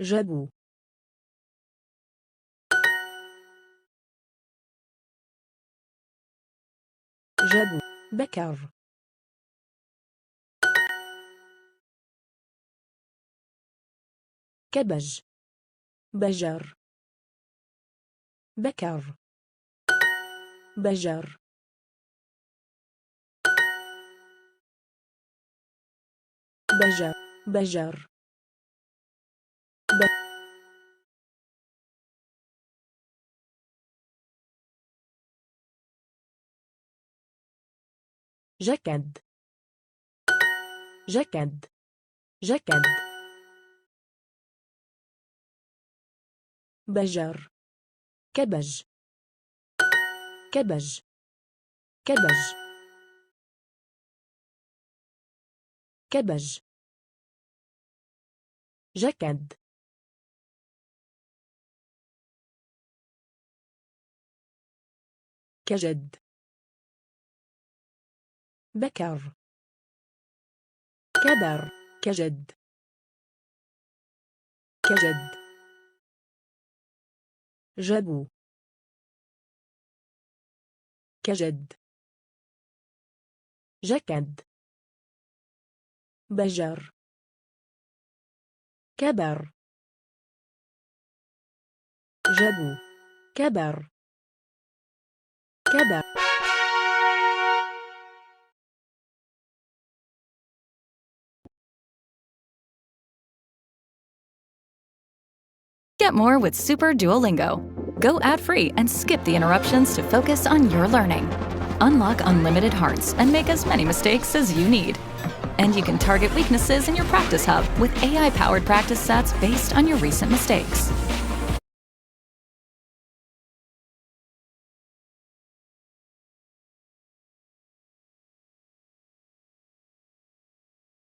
جابو جابو بكر كبج بجر بكر بجر بجر بجر جكد جكد جكد بجر كبج كبج كبج كبج جكد كجد بكر كبر كجد كجد جابو كجد جكد بجر كبر جابو كبر كبر Get more with Super Duolingo. Go ad-free and skip the interruptions to focus on your learning. Unlock unlimited hearts and make as many mistakes as you need. And you can target weaknesses in your practice hub with AI-powered practice sets based on your recent mistakes.